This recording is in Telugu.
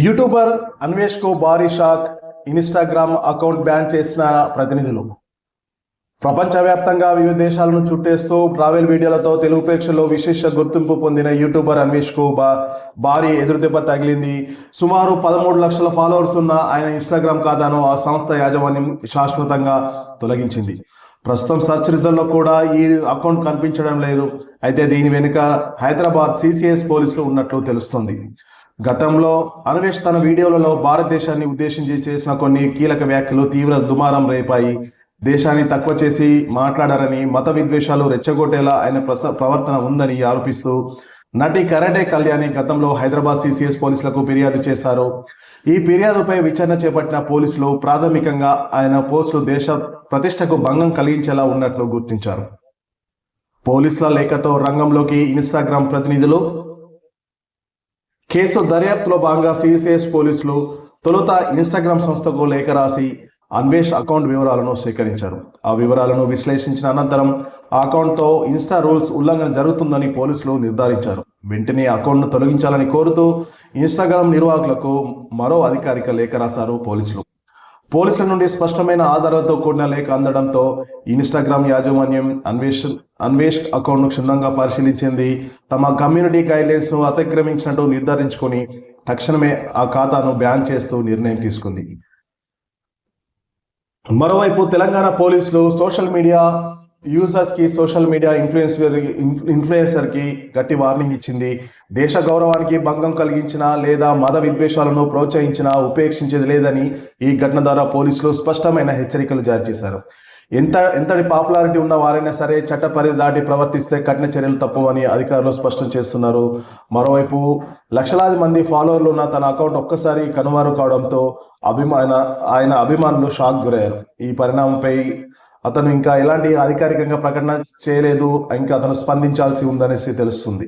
యూట్యూబర్ అన్వేష్ కు భారీ షాక్. ఇన్స్టాగ్రామ్ అకౌంట్ బ్యాన్ చేసిన ప్రతినిధులు. ప్రపంచవ్యాప్తంగా వివిధ దేశాలను చుట్టేస్తూ ట్రావెల్ వీడియోలతో తెలుగు ప్రేక్షకుల్లో విశేష గుర్తింపు పొందిన యూట్యూబర్ అన్వేష్ కు భారీ ఎదురుదెబ్బ తగిలింది. సుమారు 13 లక్షల ఫాలోవర్స్ ఉన్న ఆయన ఇన్స్టాగ్రామ్ ఖాతాను ఆ సంస్థ యాజమాన్యం శాశ్వతంగా తొలగించింది. ప్రస్తుతం సెర్చ్ రిజల్ట్ లో కూడా ఈ అకౌంట్ కనిపించడం లేదు. అయితే దీని వెనుక హైదరాబాద్ సిసిఎస్ పోలీసులు ఉన్నట్లు తెలుస్తోంది. గతంలో అన్వేష్ తన వీడియోలలో భారతదేశాన్ని ఉద్దేశించి చేసిన కొన్ని కీలక వ్యాఖ్యలు తీవ్ర దుమారం రేపాయి. దేశాన్ని తక్కువ చేసి మాట్లాడారని, మత విద్వేషాలు రెచ్చగొట్టేలా ఆయన ప్రవర్తన ఉందని ఆరోపిస్తూ నటి కరాటే కళ్యాణి గతంలో హైదరాబాద్ సిసిఎస్ పోలీసులకు ఫిర్యాదు చేశారు. ఈ ఫిర్యాదుపై విచారణ చేపట్టిన పోలీసులు ప్రాథమికంగా ఆయన పోస్టులు దేశ ప్రతిష్టకు భంగం కలిగించేలా ఉన్నట్లు గుర్తించారు. పోలీసుల లేఖతో రంగంలోకి ఇన్స్టాగ్రామ్ ప్రతినిధులు. కేసు దర్యాప్తులో భాగంగా సిసిఎస్ పోలీసులు తొలుత ఇన్స్టాగ్రామ్ సంస్థకు లేఖ రాసి అన్వేష్ అకౌంట్ వివరాలను సేకరించారు. ఆ వివరాలను విశ్లేషించిన అనంతరం ఆ అకౌంట్తో ఇన్స్టా రూల్స్ ఉల్లంఘన జరుగుతుందని పోలీసులు నిర్ధారించారు. వెంటనే అకౌంట్ను తొలగించాలని కోరుతూ ఇన్స్టాగ్రామ్ నిర్వాహకులకు మరో అధికారిక లేఖ రాశారు పోలీసులు. పోలీసుల నుండి స్పష్టమైన ఆధారాలతో కూడిన లేఖ అందడంతో ఇన్స్టాగ్రామ్ యాజమాన్యం అన్వేష్ అకౌంట్ను క్షుణ్ణంగా పరిశీలించింది. తమ కమ్యూనిటీ గైడ్లైన్స్ ను అతిక్రమించినట్టు నిర్ధారించుకొని తక్షణమే ఆ ఖాతాను బ్యాన్ చేస్తూ నిర్ణయం తీసుకుంది. మరోవైపు తెలంగాణ పోలీసులు సోషల్ మీడియా యూజర్స్ కి, సోషల్ మీడియా ఇన్ఫ్లుయెన్సర్ కి గట్టి వార్నింగ్ ఇచ్చింది. దేశ గౌరవానికి భంగం కలిగించిన లేదా మత విద్వేషాలను ప్రోత్సహించినా ఉపేక్షించేది లేదని ఈ ఘటన ద్వారా పోలీసులు స్పష్టమైన హెచ్చరికలు జారీ చేశారు. ఎంతటి పాపులారిటీ ఉన్న వారైనా సరే చట్ట పరిధి దాటి ప్రవర్తిస్తే కఠిన చర్యలు తప్పవని అధికారులు స్పష్టం చేస్తున్నారు. మరోవైపు లక్షలాది మంది ఫాలోవర్లు ఉన్న తన అకౌంట్ ఒక్కసారి కనుమరు కావడంతో ఆయన అభిమానులు షాక్ గురయ్యారు. ఈ పరిణామంపై అతను ఇంకా ఎలాంటి అధికారికంగా ప్రకటన చేయలేదు. ఇంకా అతను స్పందించాల్సి ఉందనేసి తెలుస్తుంది.